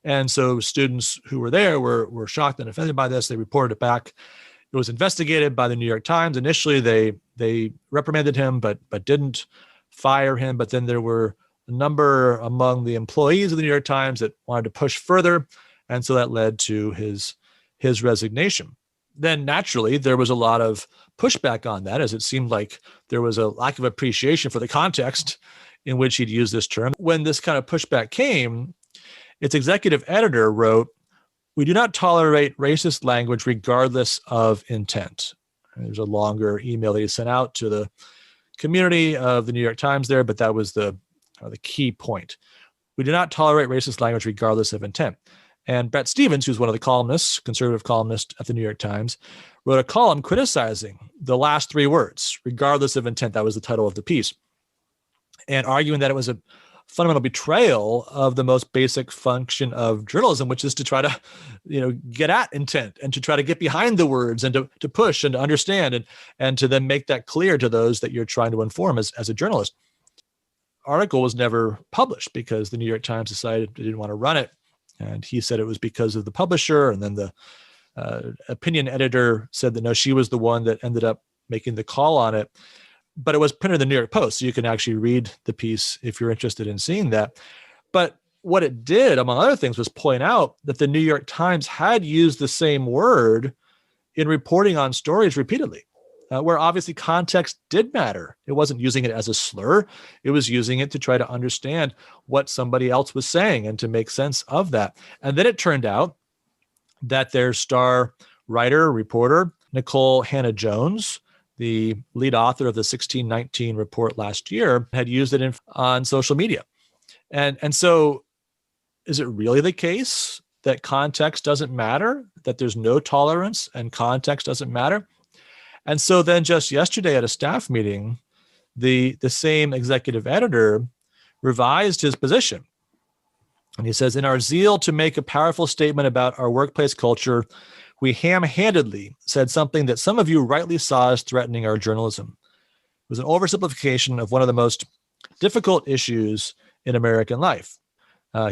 And so students who were there were shocked and offended by this. They reported it back. It was investigated by the New York Times. Initially, they reprimanded him, but didn't fire him. But then there were a number among the employees of the New York Times that wanted to push further. And so that led to his resignation. Then naturally, there was a lot of pushback on that, as it seemed like there was a lack of appreciation for the context in which he'd used this term. When this kind of pushback came, its executive editor wrote, "We do not tolerate racist language regardless of intent." And there's a longer email that he sent out to the community of the New York Times there, but that was the key point. We do not tolerate racist language regardless of intent. And Bret Stephens, who's one of the columnists, conservative columnist at the New York Times, wrote a column criticizing the last three words, regardless of intent. That was the title of the piece, and arguing that it was a fundamental betrayal of the most basic function of journalism, which is to try to, get at intent and to try to get behind the words and to push and to understand and to then make that clear to those that you're trying to inform as a journalist. Article was never published because the New York Times decided they didn't want to run it. And he said it was because of the publisher. And then the opinion editor said that no, she was the one that ended up making the call on it. but it was printed in the New York Post, so you can actually read the piece if you're interested in seeing that. But what it did, among other things, was point out that the New York Times had used the same word in reporting on stories repeatedly, where obviously context did matter. It wasn't using it as a slur. It was using it to try to understand what somebody else was saying and to make sense of that. And then it turned out that their star writer, reporter, Nicole Hannah-Jones, the lead author of the 1619 report last year, had used it on social media. And so is it really the case that context doesn't matter, that there's no tolerance and context doesn't matter? And so then just yesterday at a staff meeting, the same executive editor revised his position. And he says, in our zeal to make a powerful statement about our workplace culture, we ham-handedly said something that some of you rightly saw as threatening our journalism. It was an oversimplification of one of the most difficult issues in American life.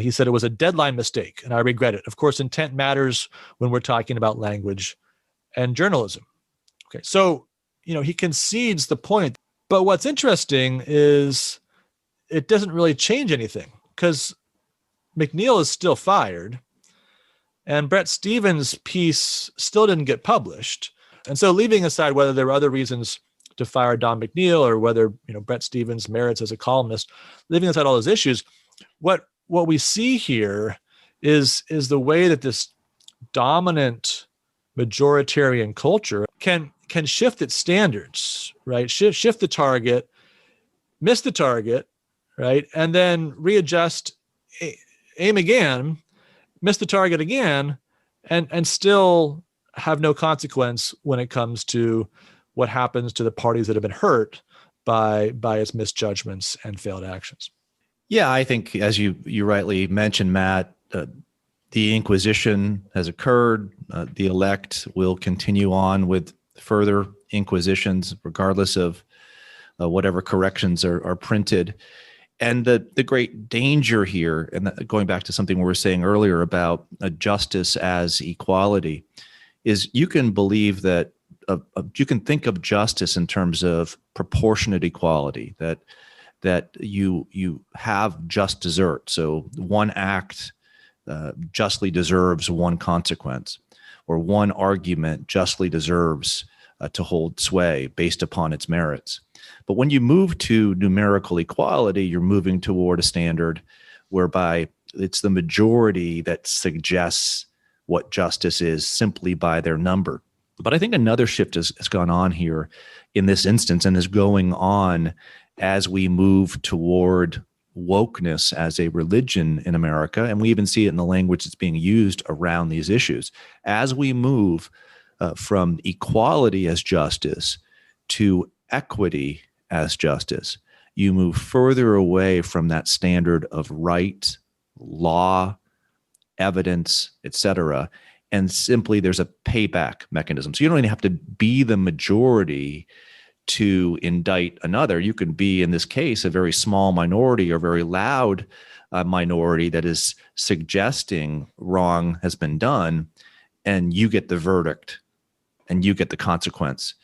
He said it was a deadline mistake, and I regret it. Of course, intent matters when we're talking about language and journalism. Okay, so, he concedes the point. But what's interesting is it doesn't really change anything because McNeil is still fired and Bret Stephens' piece still didn't get published. And so leaving aside whether there were other reasons to fire Don McNeil or whether, Bret Stephens merits as a columnist, leaving aside all those issues, what we see here is the way that this dominant majoritarian culture can shift its standards, right? Shift the target, miss the target, right? And then readjust, aim again, miss the target again, and still have no consequence when it comes to what happens to the parties that have been hurt by its misjudgments and failed actions. Yeah, I think as you rightly mentioned, Matt, the Inquisition has occurred. The elect will continue on with further inquisitions, regardless of whatever corrections are printed. And the great danger here, and going back to something we were saying earlier about justice as equality, is you can believe that you can think of justice in terms of proportionate equality, that you have just desert. So one act justly deserves one consequence, or one argument justly deserves to hold sway based upon its merits. But when you move to numerical equality, you're moving toward a standard whereby it's the majority that suggests what justice is simply by their number. But I think another shift has gone on here in this instance and is going on as we move toward wokeness as a religion in America. And we even see it in the language that's being used around these issues. As we move from equality as justice to equity as justice, you move further away from that standard of right, law, evidence, etc. And simply there's a payback mechanism. So you don't even have to be the majority to indict another. You can be, in this case, a very small minority or very loud minority that is suggesting wrong has been done, and you get the verdict and you get the consequence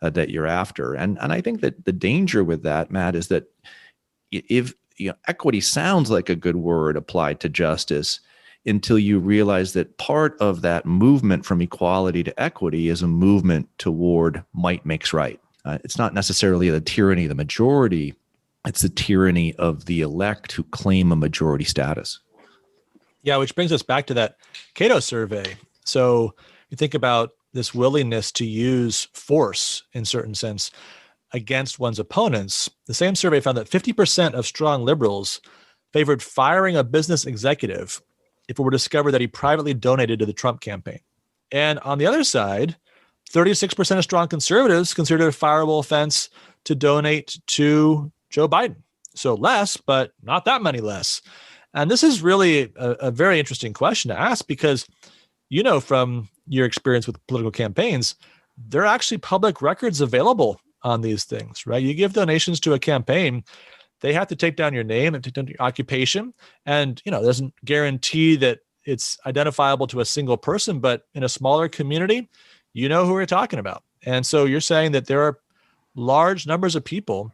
that you're after. And I think that the danger with that, Matt, is that if equity sounds like a good word applied to justice until you realize that part of that movement from equality to equity is a movement toward might makes right. It's not necessarily the tyranny of the majority. It's the tyranny of the elect who claim a majority status. Yeah, which brings us back to that Cato survey. So you think about this willingness to use force in certain sense against one's opponents. The same survey found that 50% of strong liberals favored firing a business executive if it were discovered that he privately donated to the Trump campaign. And on the other side, 36% of strong conservatives considered it a fireable offense to donate to Joe Biden. So less, but not that many less. And this is really a very interesting question to ask because, from your experience with political campaigns, there are actually public records available on these things, right? You give donations to a campaign, they have to take down your name and take down your occupation. And, it doesn't guarantee that it's identifiable to a single person, but in a smaller community, you know who we're talking about. And so you're saying that there are large numbers of people,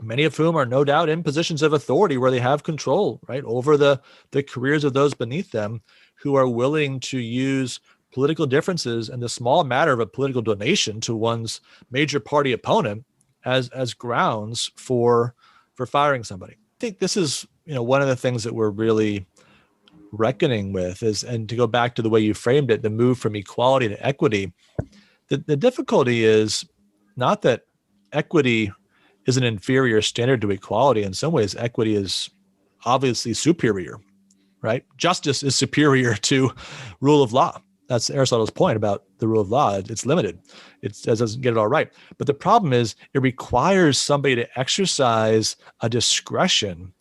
many of whom are no doubt in positions of authority where they have control, right, over the careers of those beneath them, who are willing to use political differences and the small matter of a political donation to one's major party opponent as grounds for firing somebody. I think this is, one of the things that we're really reckoning with is, and to go back to the way you framed it, the move from equality to equity. The difficulty is not that equity is an inferior standard to equality. In some ways, equity is obviously superior, right? Justice is superior to rule of law. That's Aristotle's point about the rule of law. It's limited. It doesn't get it all right. But the problem is it requires somebody to exercise a discretion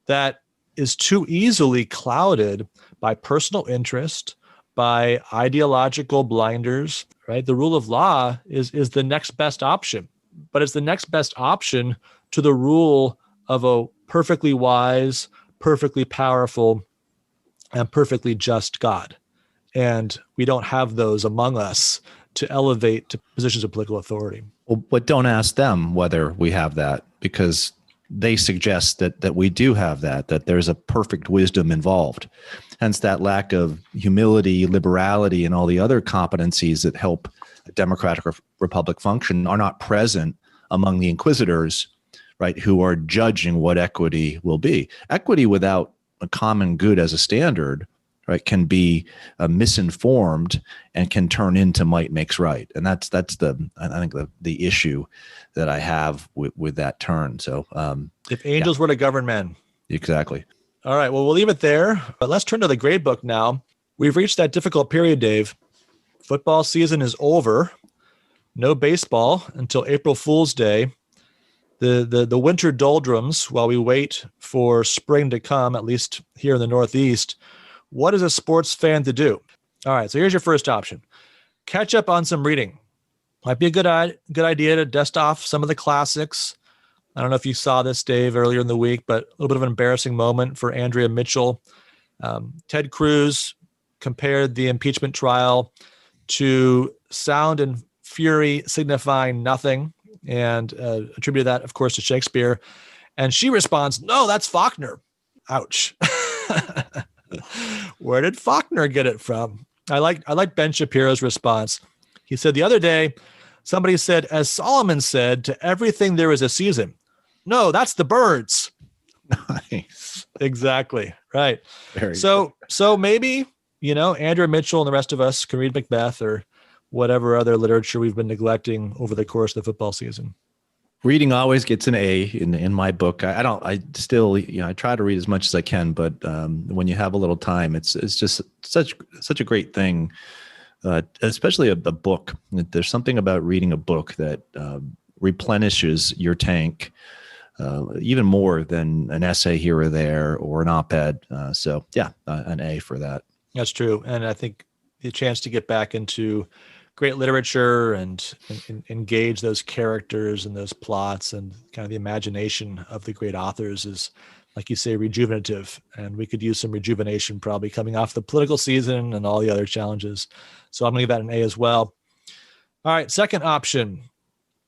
that is too easily clouded by personal interest, by ideological blinders, right? The rule of law is the next best option, but it's the next best option to the rule of a perfectly wise, perfectly powerful, and perfectly just God. And we don't have those among us to elevate to positions of political authority. Well, but don't ask them whether we have that, because they suggest that we do have that there's a perfect wisdom involved. Hence that lack of humility, liberality, and all the other competencies that help a democratic republic function are not present among the inquisitors, right, who are judging what equity will be. Equity without a common good as a standard, right, can be misinformed and can turn into might makes right. And that's I think the issue that I have with that turn. So if angels were to govern men. Exactly. All right. Well, we'll leave it there. But let's turn to the grade book now. We've reached that difficult period, Dave. Football season is over. No baseball until April Fool's Day. The winter doldrums while we wait for spring to come, at least here in the Northeast. What is a sports fan to do? All right, so here's your first option. Catch up on some reading. Might be a good idea to dust off some of the classics. I don't know if you saw this, Dave, earlier in the week, but a little bit of an embarrassing moment for Andrea Mitchell. Ted Cruz compared the impeachment trial to sound and fury signifying nothing, and attributed that, of course, to Shakespeare. And she responds, "No, that's Faulkner." Ouch. Where did Faulkner get it from? I like Ben Shapiro's response. He said the other day, somebody said, "As Solomon said, to everything there is a season." No, that's the birds. Nice. Exactly. Right. So maybe, Andrea Mitchell and the rest of us can read Macbeth or whatever other literature we've been neglecting over the course of the football season. Reading always gets an A in my book. I try to read as much as I can, but when you have a little time, it's just such a great thing, especially a book. There's something about reading a book that replenishes your tank even more than an essay here or there or an op-ed. An A for that. That's true. And I think the chance to get back into great literature and engage those characters and those plots and kind of the imagination of the great authors is, like you say, rejuvenative. And we could use some rejuvenation probably coming off the political season and all the other challenges. So I'm going to give that an A as well. All right, second option.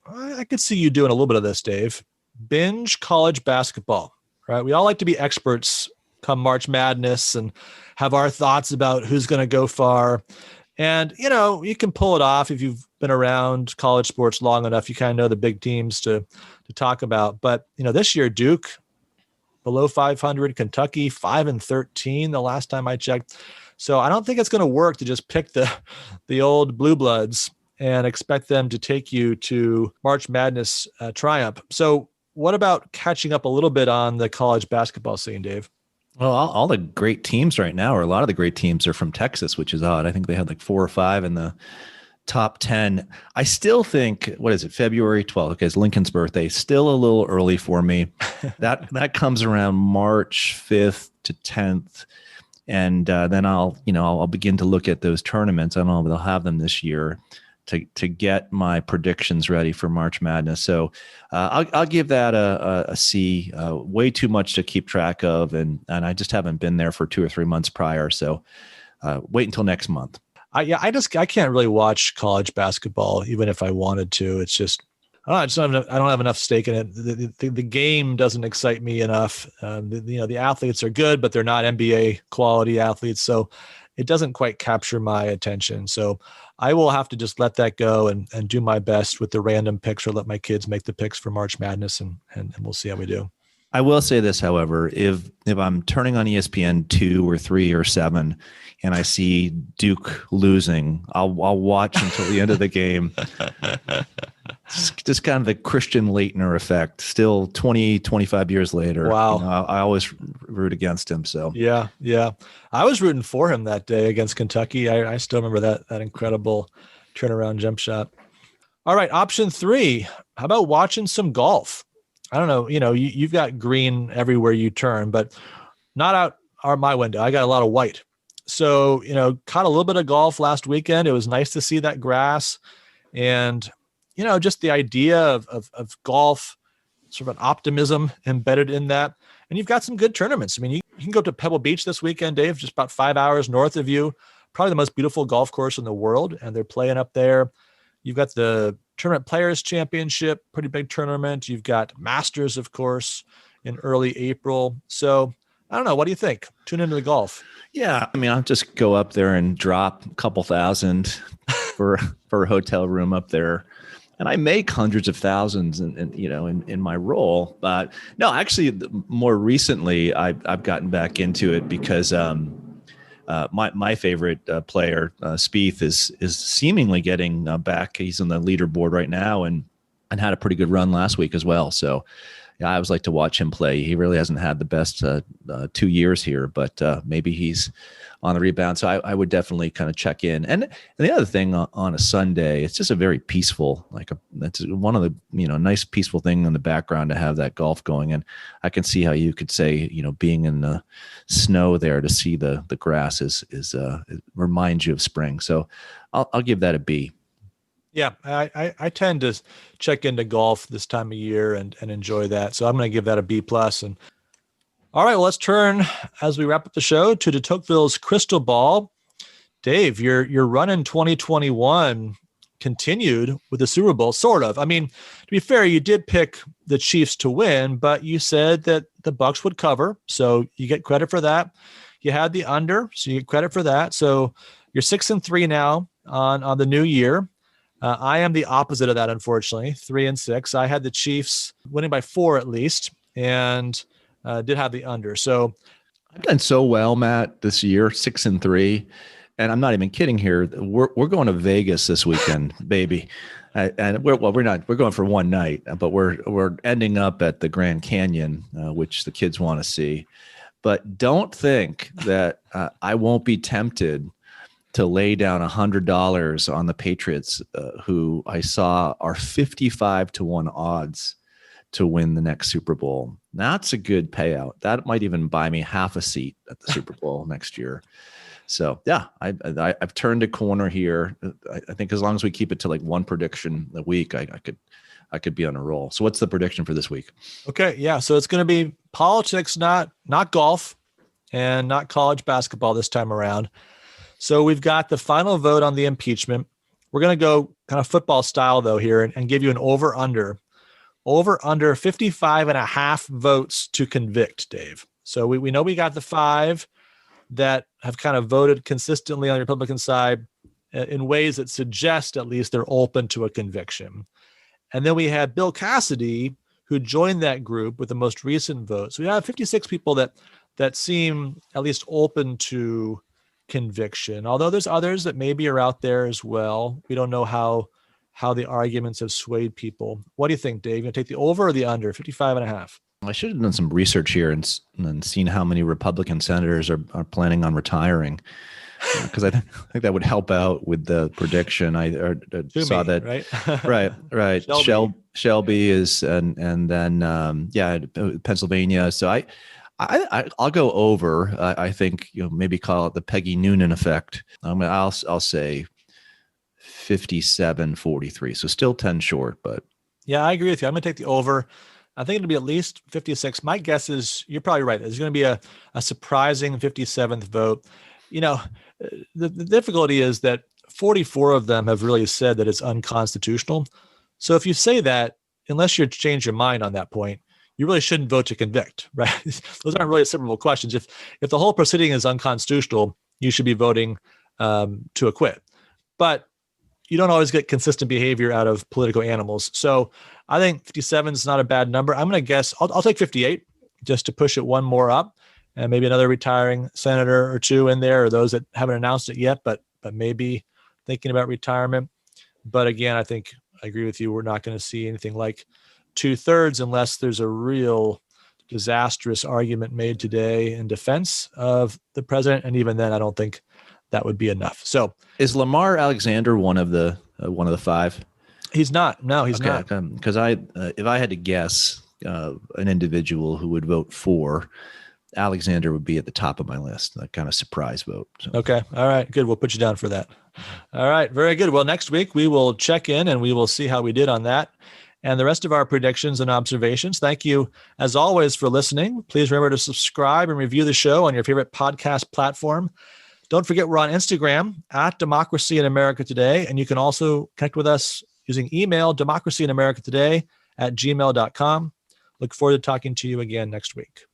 I could see you doing a little bit of this, Dave. Binge college basketball, right? We all like to be experts come March Madness and have our thoughts about who's going to go far. And, you can pull it off if you've been around college sports long enough. You kind of know the big teams to talk about. But, this year, Duke, below 500, Kentucky, 5-13 the last time I checked. So I don't think it's going to work to just pick the old blue bloods and expect them to take you to March Madness triumph. So what about catching up a little bit on the college basketball scene, Dave? Well, all the great teams right now, or a lot of the great teams, are from Texas, which is odd. I think they had like 4 or 5 in the top 10. I still think, what is it, February 12th? Okay, it's Lincoln's birthday. Still a little early for me. That comes around March 5th to 10th. And then I'll begin to look at those tournaments. I don't know if they'll have them this year to get my predictions ready for March Madness. So I'll give that a C. Way too much to keep track of, and I just haven't been there for 2 or 3 months prior. So wait until next month. I can't really watch college basketball even if I wanted to. It's just I don't have enough stake in it. The game doesn't excite me enough. The athletes are good, but they're not NBA quality athletes. So it doesn't quite capture my attention. So I will have to just let that go and do my best with the random picks, or let my kids make the picks for March Madness, and we'll see how we do. I will say this, however, if I'm turning on ESPN 2 or 3 or 7 and I see Duke losing, I'll watch until the end of the game. Just kind of the Christian Laettner effect, still 20, 25 years later. Wow. I always root against him. So yeah. I was rooting for him that day against Kentucky. I still remember that incredible turnaround jump shot. All right. Option 3. How about watching some golf? I don't know. You've got green everywhere you turn, but not out my window. I got a lot of white. So, caught a little bit of golf last weekend. It was nice to see that grass, and, just the idea of golf, sort of an optimism embedded in that. And you've got some good tournaments. I mean, you can go up to Pebble Beach this weekend, Dave, just about 5 hours north of you, probably the most beautiful golf course in the world. And they're playing up there. You've got the Tournament Players Championship, pretty big tournament. You've got Masters, of course, in early April. So I don't know. What do you think? Tune into the golf. Yeah. I mean, I'll just go up there and drop a couple thousand for a hotel room up there. And I make hundreds of thousands in my role. But no, actually, more recently, I've gotten back into it because my favorite player, Spieth, is seemingly getting back. He's on the leaderboard right now and had a pretty good run last week as well. So yeah, I always like to watch him play. He really hasn't had the best 2 years here, but maybe he's on the rebound. So I would definitely kind of check in. And the other thing on a Sunday, it's just a very peaceful, that's one of the, nice peaceful thing in the background to have that golf going. And I can see how you could say, being in the snow there to see the grass it reminds you of spring. So I'll give that a B. Yeah, I tend to check into golf this time of year and enjoy that. So I'm going to give that a B+. And all right, well, let's turn, as we wrap up the show, to de Tocqueville's crystal ball. Dave, your run in 2021 continued with the Super Bowl, sort of. I mean, to be fair, you did pick the Chiefs to win, but you said that the Bucs would cover, so you get credit for that. You had the under, so you get credit for that. So you're 6-3 now on the new year. I am the opposite of that, unfortunately, 3-6. I had the Chiefs winning by 4 at least, and did have the under. So I've done so well, Matt, this year, 6-3, and I'm not even kidding here. We're going to Vegas this weekend, baby, and we're going for one night, but we're ending up at the Grand Canyon, which the kids want to see. But don't think that I won't be tempted to lay down $100 on the Patriots, who I saw are 55-1 odds to win the next Super Bowl. That's a good payout. That might even buy me half a seat at the Super Bowl next year. So yeah, I've turned a corner here. I think as long as we keep it to like one prediction a week, I could be on a roll. So what's the prediction for this week? Okay, yeah. So it's going to be politics, not golf, and not college basketball this time around. So we've got the final vote on the impeachment. We're going to go kind of football style, though, here and give you an over-under 55.5 votes to convict, Dave. So we know we got the 5 that have kind of voted consistently on the Republican side in ways that suggest at least they're open to a conviction. And then we had Bill Cassidy, who joined that group with the most recent vote. So we have 56 people that seem at least open to conviction, although there's others that maybe are out there as well. We don't know how the arguments have swayed people. What do you think, Dave? You gonna take the over or the under 55.5? I should have done some research here and seen how many Republican senators are planning on retiring, because I think that would help out with the prediction. I saw that, right, right. Shelby is, and then Pennsylvania. So I'll go over. I think maybe call it the Peggy Noonan effect. I'll say 57-43. So still 10 short, but yeah, I agree with you. I'm going to take the over. I think it'll be at least 56. My guess is you're probably right. There's going to be a surprising 57th vote. The difficulty is that 44 of them have really said that it's unconstitutional. So if you say that, unless you change your mind on that point, you really shouldn't vote to convict, right? Those aren't really separable questions. If the whole proceeding is unconstitutional, you should be voting to acquit. But you don't always get consistent behavior out of political animals. So I think 57 is not a bad number. I'm going to guess, I'll take 58 just to push it one more up, and maybe another retiring senator or two in there, or those that haven't announced it yet, but maybe thinking about retirement. But again, I think I agree with you. We're not going to see anything like 2/3 unless there's a real disastrous argument made today in defense of the president. And even then, I don't think that would be enough. So is Lamar Alexander one of the five? He's not. No, he's not. Because if I had to guess an individual who would vote for, Alexander would be at the top of my list, a kind of surprise vote. So. Okay. All right. Good. We'll put you down for that. All right. Very good. Well, next week we will check in and we will see how we did on that and the rest of our predictions and observations. Thank you, as always, for listening. Please remember to subscribe and review the show on your favorite podcast platform. Don't forget we're on Instagram at Democracy in America Today. And you can also connect with us using email, democracyinamericatoday@gmail.com. Look forward to talking to you again next week.